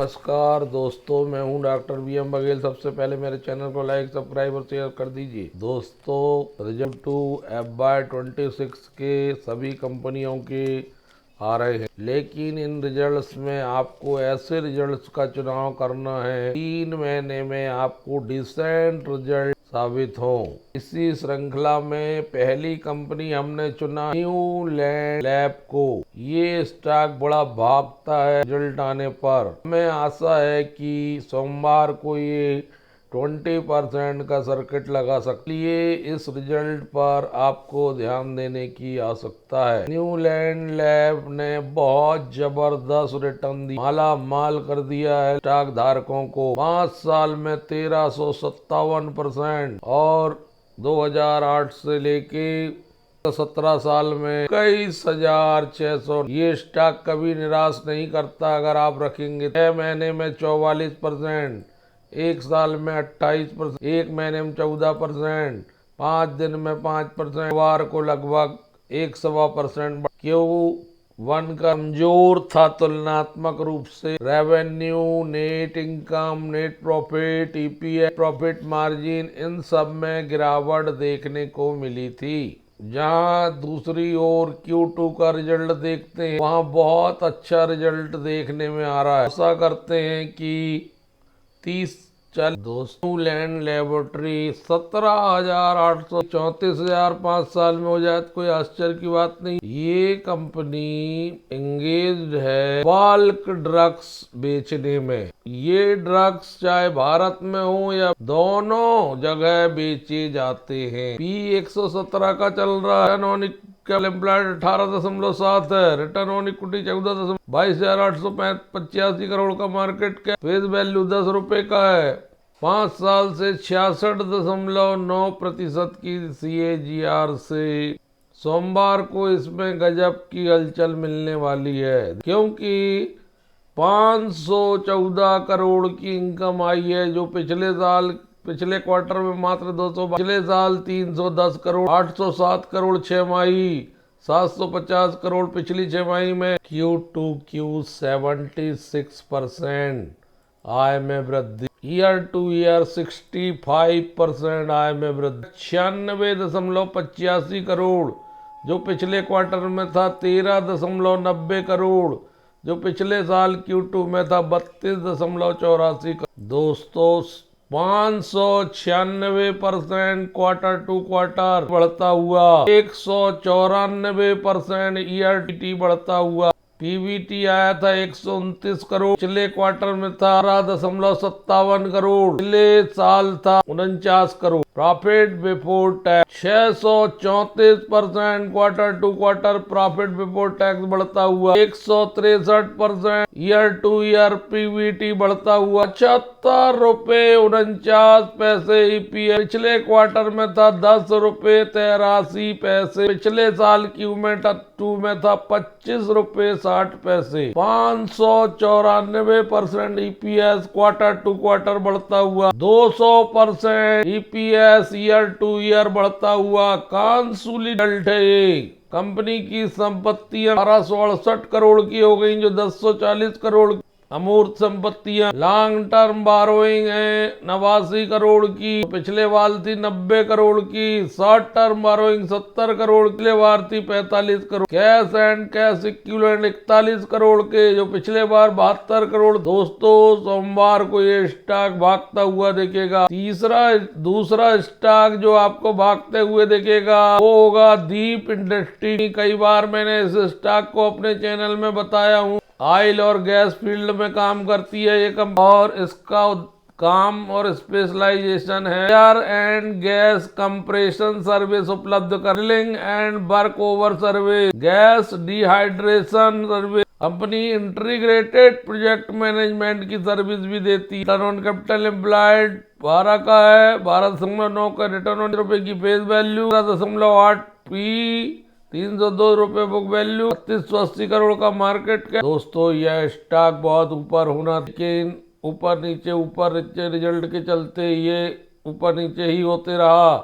नमस्कार दोस्तों, मैं हूं डॉक्टर वी.एम. बघेल। सबसे पहले मेरे चैनल को लाइक, सब्सक्राइब और शेयर कर दीजिए। दोस्तों, रिजल्ट 2 FY26 के सभी कंपनियों के आ रहे हैं, लेकिन इन रिजल्ट्स में आपको ऐसे रिजल्ट्स का चुनाव करना है 3 महीने में आपको डिसेंट रिजल्ट साबित हो। इसी श्रृंखला में पहली कंपनी हमने चुना न्यू लैंड लैब को। ये स्टॉक बड़ा भागता है रिजल्ट आने पर। हमें आशा है कि सोमवार को ये 20% का सर्किट लगा सकती है। इस रिजल्ट पर आपको ध्यान देने की आवश्यकता है। न्यू लैंड लैब ने बहुत जबरदस्त रिटर्न दी, माला माल कर दिया है स्टॉक धारकों को। 5 साल में 1357% और 2008 से लेके 17 साल में 21,600। ये स्टॉक कभी निराश नहीं करता अगर आप रखेंगे। 6 महीने में 44%, 1 साल में 28%, 1 महीने में 14%, 5 दिन में 5%, वार को लगभग 1.25%। Q1 कमजोर था तुलनात्मक रूप से। Revenue, net income, net profit, EPS, profit margin, इन सब में गिरावट देखने को मिली थी। जहां दूसरी ओर Q2 का रिजल्ट देखते हैं, वहां बहुत अच्छा रिजल्ट देखने में आ रहा है। आशा करते हैं कि 30 दोस्तों, लैंड लेबोरेटरी 17,800, 34,000 5 साल में हो जाए तो कोई आश्चर्य की बात नहीं। ये कंपनी एंगेज्ड है बल्क ड्रग्स बेचने में। ये ड्रग्स चाहे भारत में हो या दोनों जगह बेचे जाते हैं। P117 का चल रहा है। कैपिटल एम्प्लॉयड 18.7 है। रिटर्न ऑन इक्विटी 22,885 करोड़ का मार्केट कैप। फेस वैल्यू 10 रुपए का है। 5 साल से 66.9% की CAGR से सोमवार को इसमें गजब की हलचल मिलने वाली है, क्योंकि 514 करोड़ की इनकम आई है, जो पिछले क्वार्टर में मात्र 200, पिछले साल 310 करोड़, 807 करोड़ 6 माही, 750 करोड़ पिछली 6 माही में। Q2Q 76% आय में वृद्धि। ईयर टू ईयर 65% आय में वृद्धि। 96.85 करोड़ जो पिछले क्वार्टर में था, 13.90 करोड़ जो पिछले साल Q2 में था, 32.84 करोड़। दोस्तों, 596% क्वार्टर टू क्वार्टर बढ़ता हुआ, 194% ईयर टी बढ़ता हुआ। PBT आया था 129 करोड़, पिछले क्वार्टर में था 18.57 करोड़, पिछले साल था 49 crore. Profit before tax 634% quarter to quarter profit before tax बढ़ता हुआ, 163% ईयर टू ईयर PBT बढ़ता हुआ, 76.49 EPS। पिछले क्वार्टर में था 10.83 रुपए। पिछले साल Q2 में था 25.60 रुपए। 594% EPS क्वार्टर टू क्वार्टर बढ़ता हुआ, 200% EPS ईयर टू ईयर बढ़ता हुआ। कंसोलिडेटेड है ये। कंपनी की संपत्तियां 1268 करोड़ की हो गई, जो 1040 करोड़। अमूर्त संपत्तियां लॉन्ग टर्म बारोइंग है 89 करोड़ की, पिछले बार थी 90 करोड़ की। शॉर्ट टर्म बारोइंग 70 करोड़, पिछले बार थी 45 crore. Cash and cash equivalent 41 crore के, जो पिछले बार 72 करोड़। दोस्तों, सोमवार को ये स्टॉक भागता हुआ दिखेगा। दूसरा स्टॉक जो आपको भागते हुए दिखेगा वो होगा दीप इंडस्ट्री। कई बार मैंने इस स्टॉक को अपने चैनल में बताया हूँ। ऑयल और गैस फील्ड में काम करती है ये कंपनी, और इसका काम और स्पेशलाइजेशन है air and gas compression service उपलब्ध कर, drilling and work over service, gas dehydration service. Company integrated project management की सर्विस भी देती है। रिटर्न ऑन कैपिटल एम्प्लॉयड 12 का है, 12.9 का रिटर्न ऑन रुपए की फेस वैल्यू, 12.8 P, 302 रुपए बुक वैल्यू, 3280 करोड़ का मार्केट कैप। दोस्तों, यह स्टॉक बहुत ऊपर होना, लेकिन ऊपर नीचे रिजल्ट के चलते ये ऊपर नीचे ही होते रहा।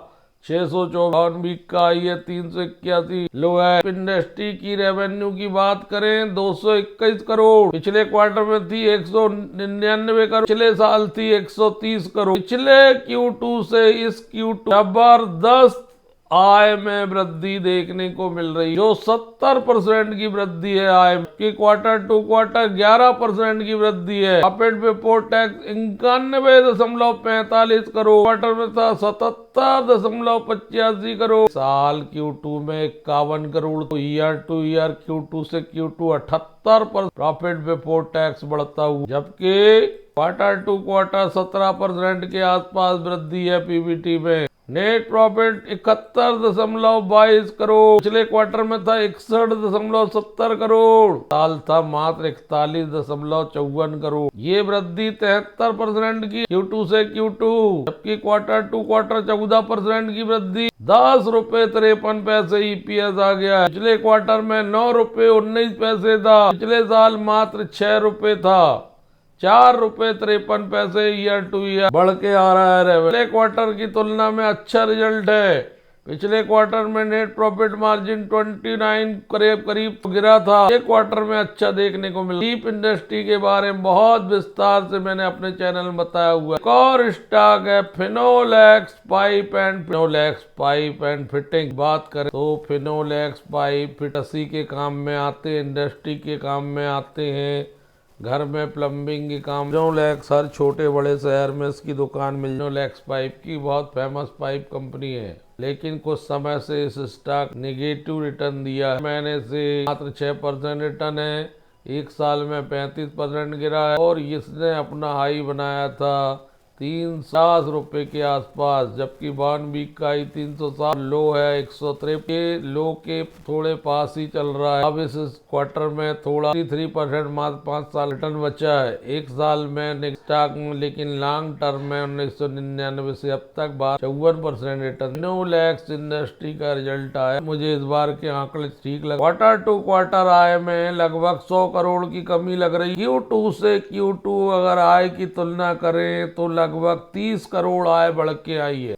654 वीक का हाई है, 381 लो है। इंडस्ट्री की रेवेन्यू की बात करें 221 करोड़, पिछले क्वार्टर में थी 199 करोड़, पिछले साल थी 130 करोड़। पिछले Q2 से इस Q2 जबरदस्त आय में वृद्धि देखने को मिल रही, जो 70% की वृद्धि है आय की। क्वार्टर टू क्वार्टर 11% की वृद्धि है। Profit before tax 91.45 crore, quarter में था 77.85 करोड़, साल Q2 में 51 करोड़। तो ईयर टू ईयर Q2 से Q2 78% प्रॉफिट बिफोर टैक्स बढ़ता हुआ, जबकि क्वार्टर टू क्वार्टर 17% के आसपास वृद्धि है पीबीटी में। नेट प्रॉफिट 71.22 करोड़, पिछले क्वार्टर में था 61.70 करोड़, साल था मात्र 41.54 करोड़। ये वृद्धि 73% की Q2 से Q2, जबकि क्वार्टर टू क्वार्टर 14% की वृद्धि, 10 रुपए 53 पैसे EPS आ गया। पिछले क्वार्टर में 9 रुपए 19 पैसे था, पिछले साल मात्र 6 रुपए था, 4 रुपए 53 पैसे ईयर टू ईयर बढ़ के आ रहा है। पिछले क्वार्टर की तुलना में अच्छा रिजल्ट है। पिछले क्वार्टर में नेट प्रॉफिट मार्जिन 29 करीब गिरा था, एक क्वार्टर में अच्छा देखने को मिला। डीप इंडस्ट्री के बारे में बहुत विस्तार से मैंने अपने चैनल में बताया हुआ है। एक और स्टॉक है फिनोलेक्स पाइप एंड फिटिंग। बात करें तो फिनोलेक्स पाइप फिटसी के काम में आते हैं, इंडस्ट्री के काम में आते हैं, घर में प्लम्बिंग के काम। फिनोलेक्स हर छोटे बड़े शहर में इसकी दुकान मिल। फिनोलेक्स पाइप की बहुत फेमस पाइप कंपनी है, लेकिन कुछ समय से इस स्टॉक नेगेटिव रिटर्न दिया है। महीने से मात्र 6% रिटर्न है, एक साल में 35% गिरा है, और इसने अपना हाई बनाया था 360 रुपए के आसपास, जबकि 1 वीक का ही 360, लो है 153, लो के थोड़े पास ही चल रहा है। अब इस क्वार्टर में थोड़ा 3% मात्र 5 साल रिटर्न बचा है, एक साल में स्टॉक में, लेकिन लॉन्ग टर्म में 1999 से अब तक 54% रिटर्न। फिनोलेक्स इंडस्ट्री का रिजल्ट आया, मुझे इस बार के आंकड़े ठीक लगे। क्वार्टर टू क्वार्टर आय में लगभग 100 करोड़ की कमी लग रही। Q2 से Q2 अगर आय की तुलना करें तो लगभग 30 करोड़ आय बढ़ के आई है।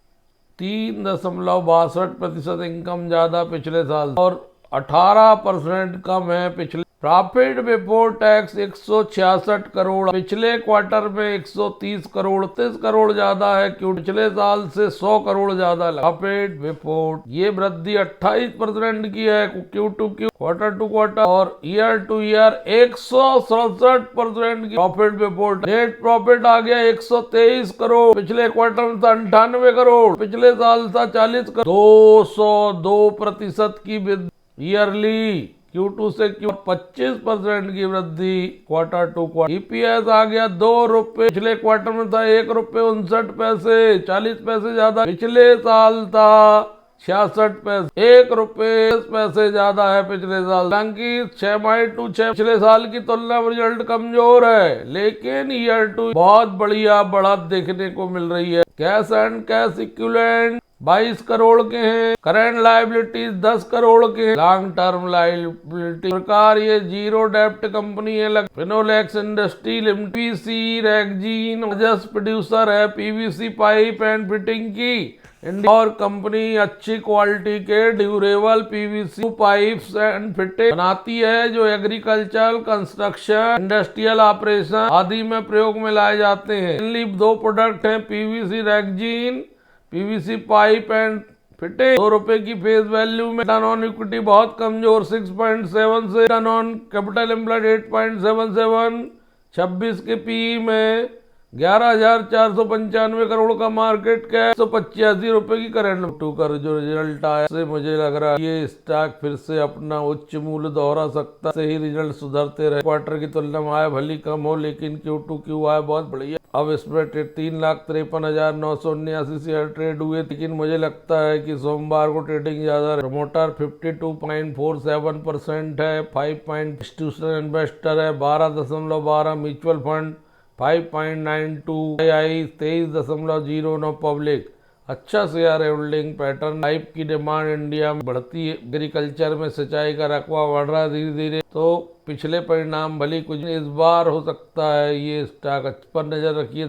3.62% इनकम ज्यादा पिछले साल, और 18% कम है पिछले। प्रॉफिट बिफोर टैक्स 166 करोड़, पिछले क्वार्टर में 130 करोड़, 30 करोड़ ज्यादा है क्यों, पिछले साल से 100 करोड़ ज्यादा। प्रॉफिट बिफोर ये वृद्धि 28% की है Q2 क्वार्टर टू क्वार्टर, और ईयर टू ईयर 167% की प्रॉफिट बिफोर। नेट प्रॉफिट आ गया 123 करोड़, पिछले क्वार्टर में था 98 करोड़, पिछले साल था 40 करोड़, 202% की वृद्धि ईयरली। Q2 से Q 25% की वृद्धि क्वार्टर टू क्वार्टर। EPS आ गया 2 रुपए, पिछले क्वार्टर में था 1 रुपए 59 पैसे, 40 पैसे ज्यादा, पिछले साल था 66 पैसे, 1 रुपए पैसे ज्यादा है पिछले साल। हालांकि 6/6 पिछले साल की तुलना में रिजल्ट कमजोर है, लेकिन ईयर टू बहुत बढ़िया बढ़त देखने को मिल रही है। Cash and cash equivalent 22 crore के हैं, करंट लायबिलिटीज 10 करोड़ के हैं, लॉन्ग टर्म लायबिलिटी प्रकार ये जीरो डेप्ट कंपनी है। Finolex industry limited PVC rexine just producer है पीवीसी पाइप एंड फिटिंग की, और कंपनी अच्छी क्वालिटी के durable PVC pipes and fitting बनाती है, जो एग्रीकल्चर, कंस्ट्रक्शन, इंडस्ट्रियल ऑपरेशन आदि में प्रयोग में लाए जाते हैं। मेनली 2 प्रोडक्ट हैं, PVC rexine, PVC pipe and fitting. 2 रुपए की फेस वैल्यू में रिटर्न ऑन इक्विटी बहुत कमजोर 6.7 से, रिटर्न ऑन कैपिटल एम्प्लॉयड 8.77, 26 के पीई में 11,495 करोड़ का मार्केट कैप, 185 रुपए की करंट टू का जो रिजल्ट आया, से मुझे लग रहा है ये स्टॉक फिर से अपना उच्च मूल्य दोहरा सकता है। सही रिजल्ट सुधरते रहे, क्वार्टर की तुलना में आय भली कम हो, लेकिन Q2 की आय बहुत बढ़िया। अब इसमें 3,53,979 शेयर ट्रेड हुए, लेकिन मुझे लगता है कि सोमवार को ट्रेडिंग ज्यादा। प्रमोटर 52.47% है, 5 इंस्टीट्यूशनल इन्वेस्टर है, 12.12 म्यूचुअल फंड, 5.92 आई, 23.09 पब्लिक। अच्छा शेयर है। होल्डिंग पैटर्न, पाइप की डिमांड इंडिया में बढ़ती है, एग्रीकल्चर में सिंचाई का रकबा बढ़ रहा है धीरे धीरे, तो पिछले परिणाम भली कुछ इस बार हो सकता है ये स्टॉक पर नजर रखिए।